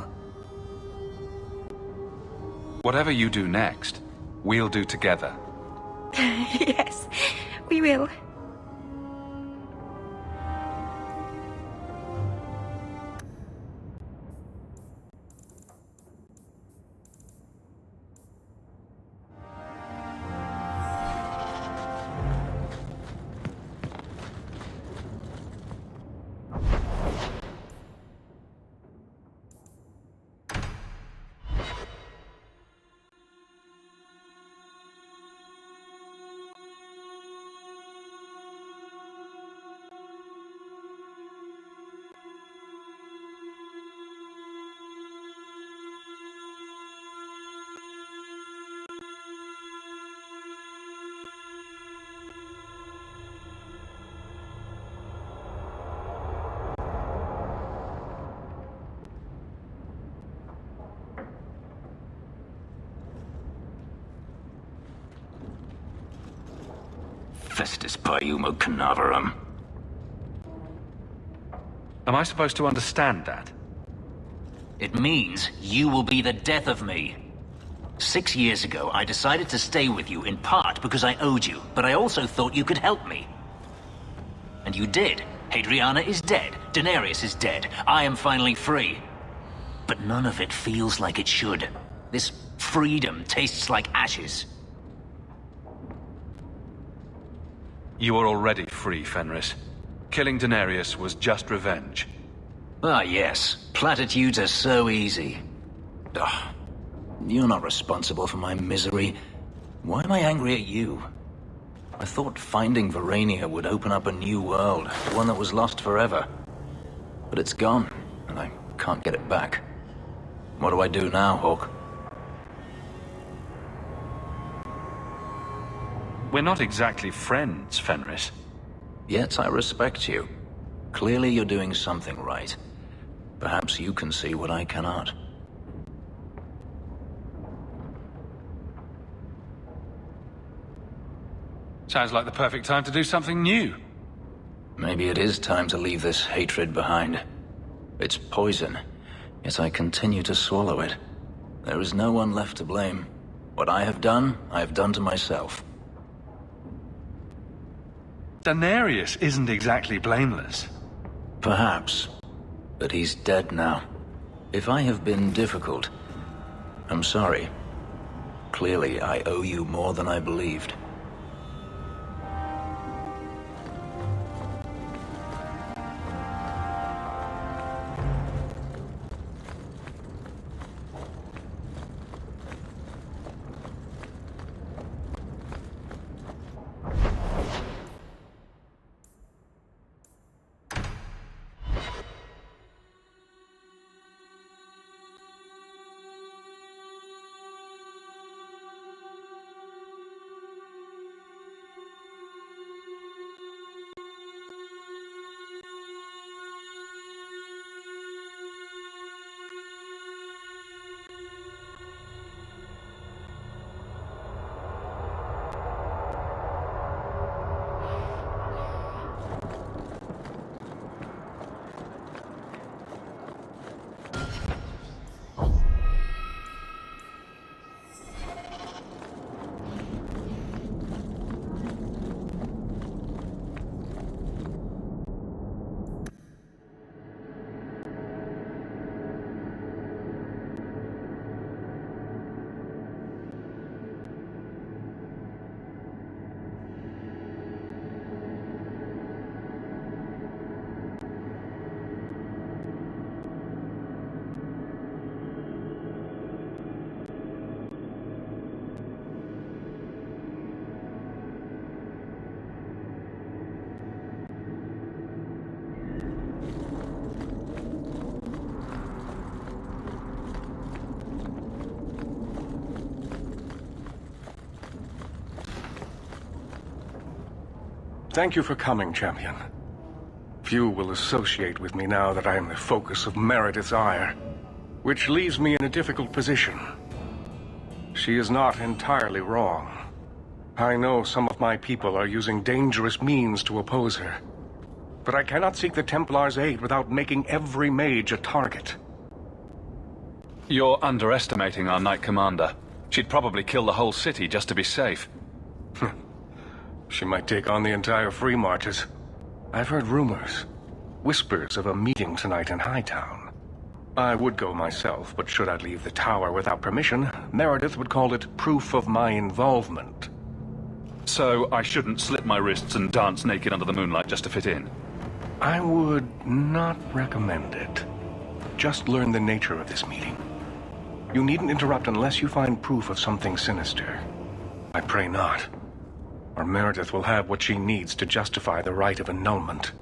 Whatever you do next, we'll do together. Yes, we will. Festus Paiumo Canaverum. Am I supposed to understand that? It means you will be the death of me. 6 years ago, I decided to stay with you in part because I owed you, but I also thought you could help me. And you did. Hadriana is dead. Daenerys is dead. I am finally free. But none of it feels like it should. This freedom tastes like ashes. You are already free, Fenris. Killing Daenerys was just revenge. Ah, yes. Platitudes are so easy. Ugh. You're not responsible for my misery. Why am I angry at you? I thought finding Verania would open up a new world, one that was lost forever. But it's gone, and I can't get it back. What do I do now, Hawke? We're not exactly friends, Fenris. Yet I respect you. Clearly you're doing something right. Perhaps you can see what I cannot. Sounds like the perfect time to do something new. Maybe it is time to leave this hatred behind. It's poison, yet I continue to swallow it. There is no one left to blame. What I have done to myself. Daenerys isn't exactly blameless. Perhaps. But he's dead now. If I have been difficult, I'm sorry. Clearly, I owe you more than I believed. Thank you for coming, champion. Few will associate with me now that I am the focus of Meredith's ire, which leaves me in a difficult position. She is not entirely wrong. I know some of my people are using dangerous means to oppose her, but I cannot seek the Templars' aid without making every mage a target. You're underestimating our Knight Commander. She'd probably kill the whole city just to be safe. She might take on the entire Free Marches. I've heard rumors, whispers of a meeting tonight in Hightown. I would go myself, but should I leave the tower without permission, Meredith would call it proof of my involvement. So I shouldn't slit my wrists and dance naked under the moonlight just to fit in? I would not recommend it. Just learn the nature of this meeting. You needn't interrupt unless you find proof of something sinister. I pray not. Or Meredith will have what she needs to justify the right of annulment.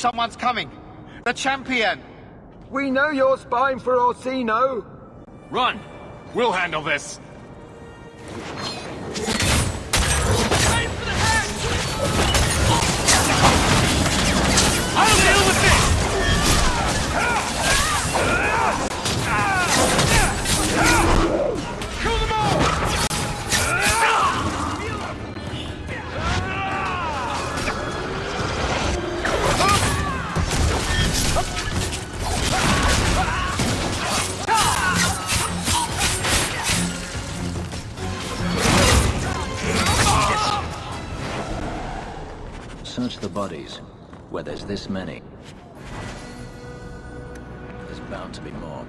Someone's coming! The champion! We know you're spying for Orsino! Run! We'll handle this! I'll deal with this! Kill them all! Search the bodies, where there's this many. There's bound to be more.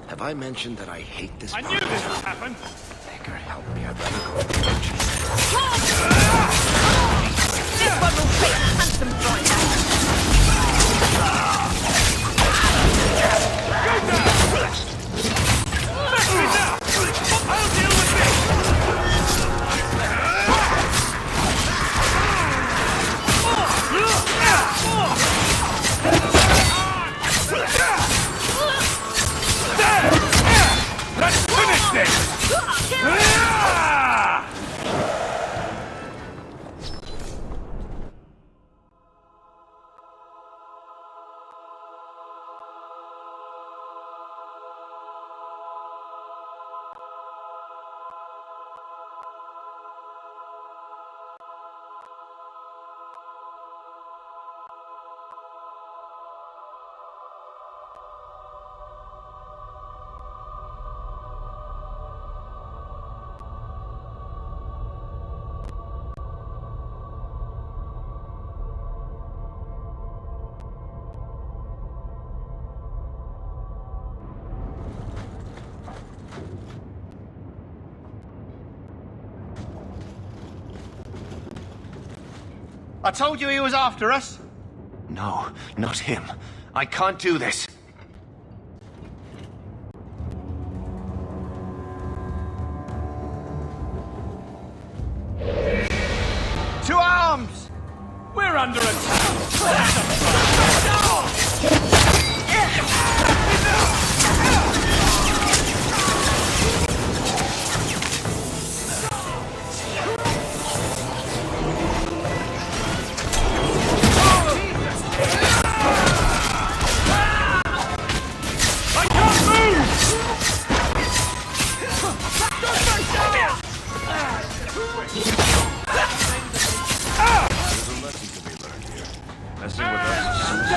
Have I mentioned that I hate this I part? knew this would happen! Maker, help me. I'd rather go to This one will take a handsome price! Go down! Let me down! I'll deal with Let's finish this! I told you he was after us. No, not him. I can't do this. To arms! We're under attack! So,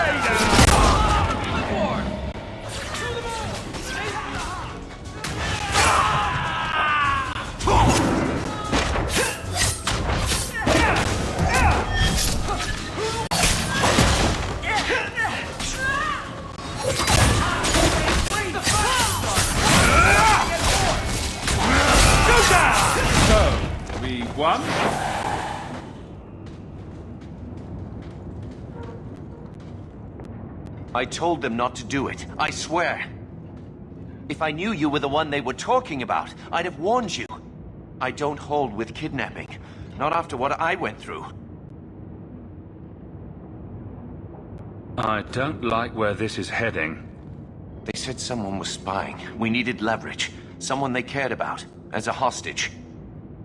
we won? I told them not to do it, I swear. If I knew you were the one they were talking about, I'd have warned you. I don't hold with kidnapping. Not after what I went through. I don't like where this is heading. They said someone was spying. We needed leverage. Someone they cared about. As a hostage.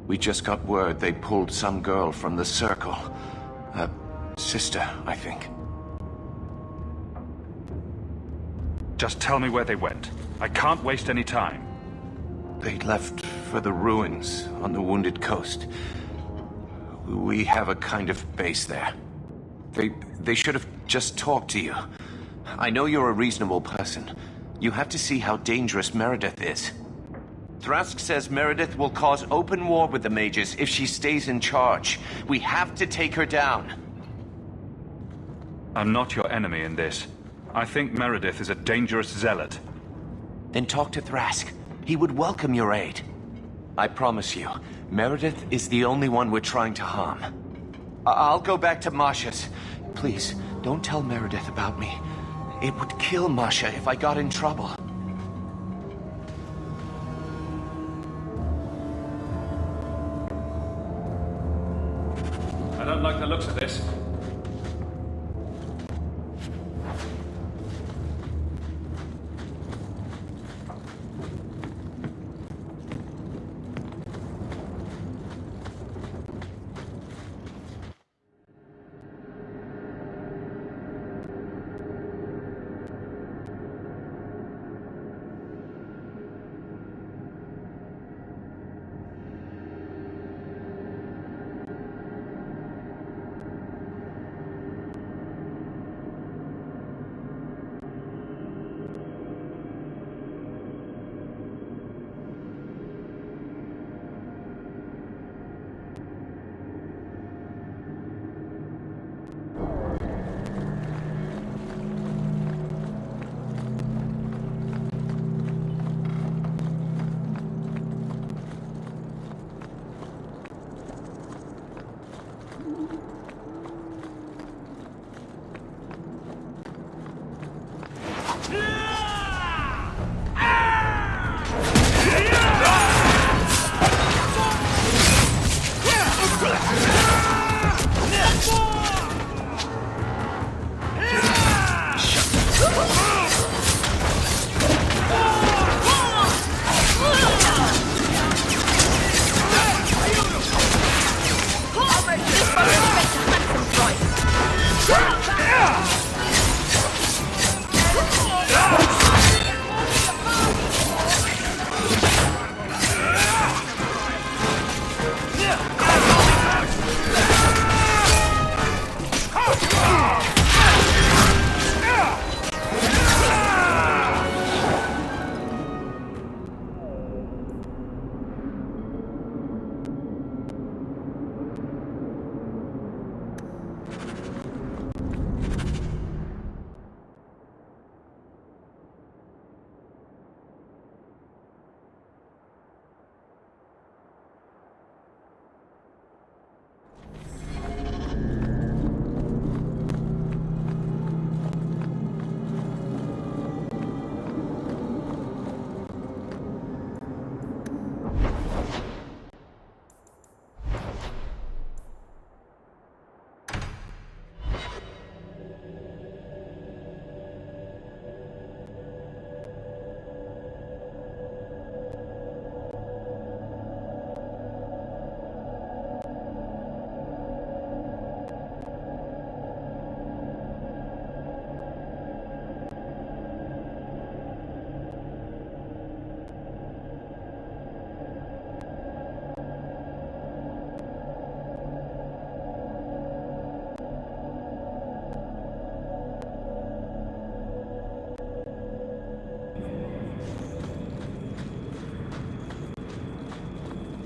We just got word they pulled some girl from the Circle. A sister, I think. Just tell me where they went. I can't waste any time. They left for the ruins on the Wounded Coast. We have a kind of base there. They should have just talked to you. I know you're a reasonable person. You have to see how dangerous Meredith is. Thrask says Meredith will cause open war with the mages if she stays in charge. We have to take her down. I'm not your enemy in this. I think Meredith is a dangerous zealot. Then talk to Thrask. He would welcome your aid. I promise you, Meredith is the only one we're trying to harm. I'll go back to Masha's. Please, don't tell Meredith about me. It would kill Masha if I got in trouble. I don't like the looks of this.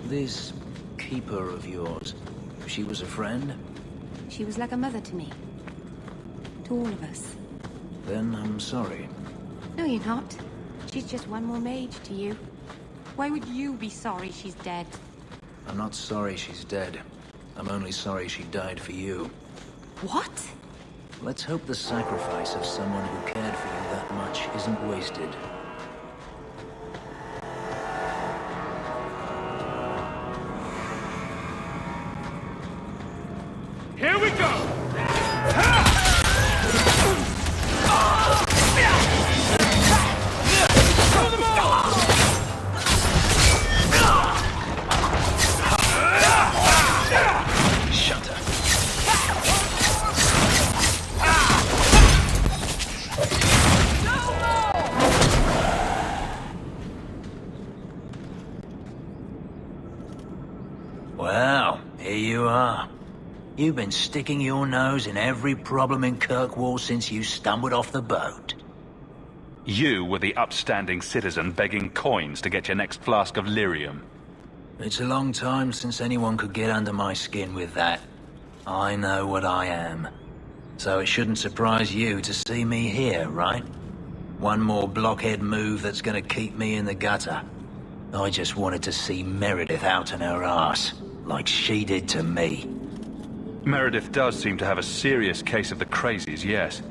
This keeper of yours, she was a friend? She was like a mother to me. To all of us. Then I'm sorry. No, you're not. She's just one more mage to you. Why would you be sorry she's dead? I'm not sorry she's dead. I'm only sorry she died for you. What? Let's hope the sacrifice of someone who cared for you that much isn't wasted. Here we go! Well, here you are. You've been sticking your nose in every problem in Kirkwall since you stumbled off the boat. You were the upstanding citizen begging coins to get your next flask of lyrium. It's a long time since anyone could get under my skin with that. I know what I am. So it shouldn't surprise you to see me here, right? One more blockhead move that's gonna keep me in the gutter. I just wanted to see Meredith out in her ass, like she did to me. Meredith does seem to have a serious case of the crazies, yes.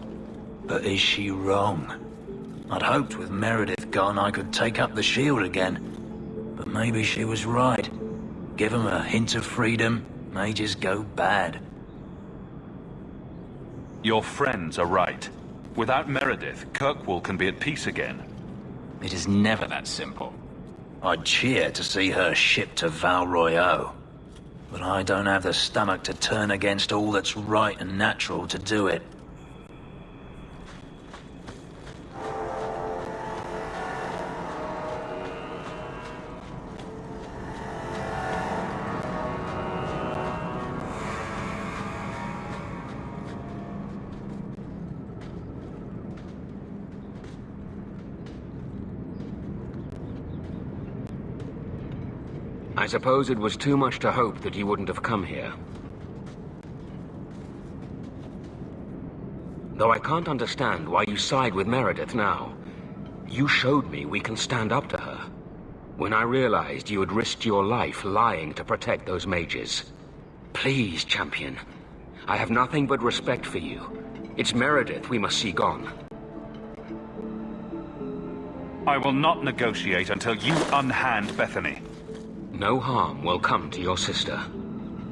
But is she wrong? I'd hoped with Meredith gone I could take up the shield again. But maybe she was right. Give 'em a hint of freedom, mages go bad. Your friends are right. Without Meredith, Kirkwall can be at peace again. It is never that simple. I'd cheer to see her shipped to Val Royeaux. But I don't have the stomach to turn against all that's right and natural to do it. I suppose it was too much to hope that you wouldn't have come here. Though I can't understand why you side with Meredith now. You showed me we can stand up to her. When I realized you had risked your life lying to protect those mages. Please, champion. I have nothing but respect for you. It's Meredith we must see gone. I will not negotiate until you unhand Bethany. No harm will come to your sister.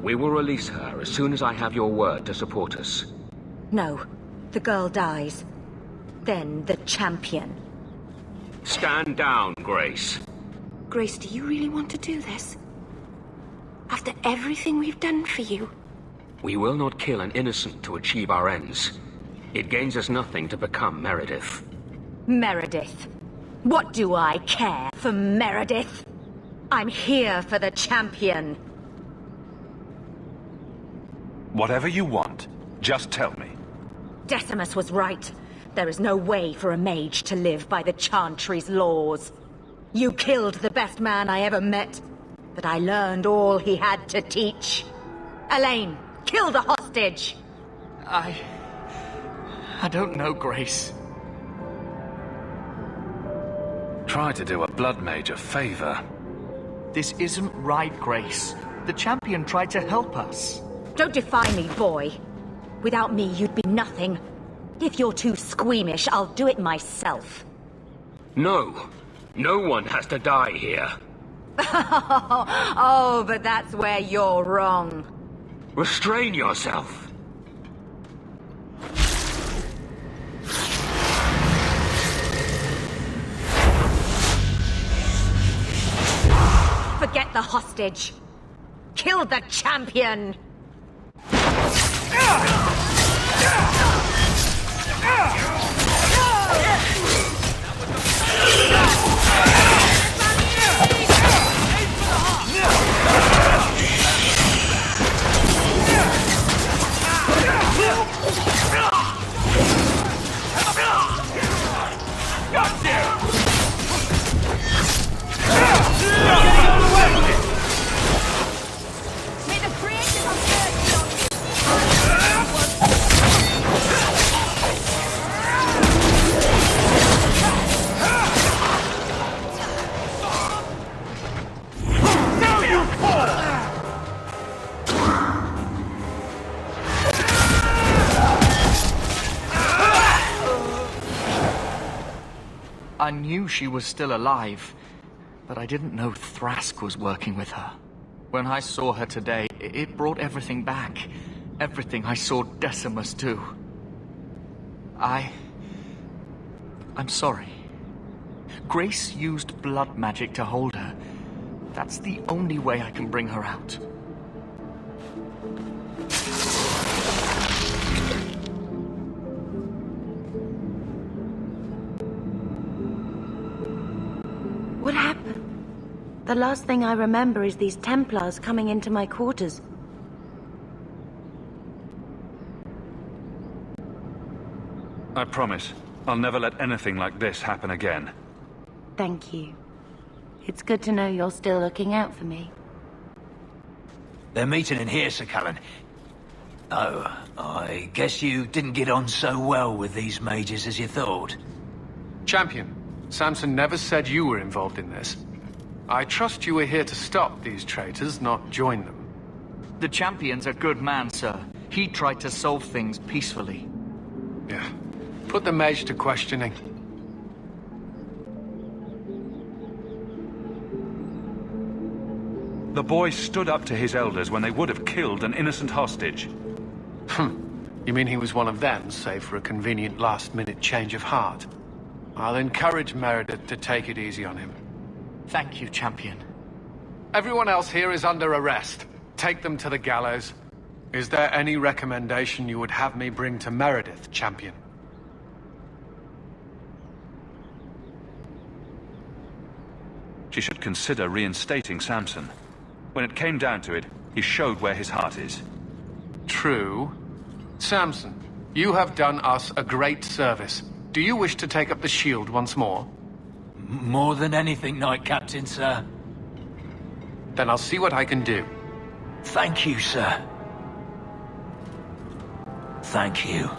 We will release her as soon as I have your word to support us. No. The girl dies. Then the champion. Stand down, Grace. Grace, do you really want to do this? After everything we've done for you? We will not kill an innocent to achieve our ends. It gains us nothing to become Meredith. Meredith. What do I care for Meredith? I'm here for the champion. Whatever you want, just tell me. Decimus was right. There is no way for a mage to live by the Chantry's laws. You killed the best man I ever met, but I learned all he had to teach. Elaine, kill the hostage! I don't know, Grace. Try to do a blood mage a favor. This isn't right, Grace. The champion tried to help us. Don't defy me, boy. Without me, you'd be nothing. If you're too squeamish, I'll do it myself. No. No one has to die here. Oh, but that's where you're wrong. Restrain yourself. Forget the hostage. Kill the champion! I knew she was still alive, but I didn't know Thrask was working with her. When I saw her today, it brought everything back. Everything I saw Decimus do. I'm sorry. Grace used blood magic to hold her. That's the only way I can bring her out. What happened? The last thing I remember is these Templars coming into my quarters. I promise, I'll never let anything like this happen again. Thank you. It's good to know you're still looking out for me. They're meeting in here, Sir Cullen. Oh, I guess you didn't get on so well with these mages as you thought. Champion, Samson never said you were involved in this. I trust you were here to stop these traitors, not join them. The Champion's a good man, sir. He tried to solve things peacefully. Yeah. Put the mage to questioning. The boy stood up to his elders when they would have killed an innocent hostage. You mean he was one of them, save for a convenient last-minute change of heart? I'll encourage Meredith to take it easy on him. Thank you, Champion. Everyone else here is under arrest. Take them to the gallows. Is there any recommendation you would have me bring to Meredith, Champion? She should consider reinstating Samson. When it came down to it, he showed where his heart is. True. Samson, you have done us a great service. Do you wish to take up the shield once more? More than anything, Knight Captain, sir. Then I'll see what I can do. Thank you, sir. Thank you.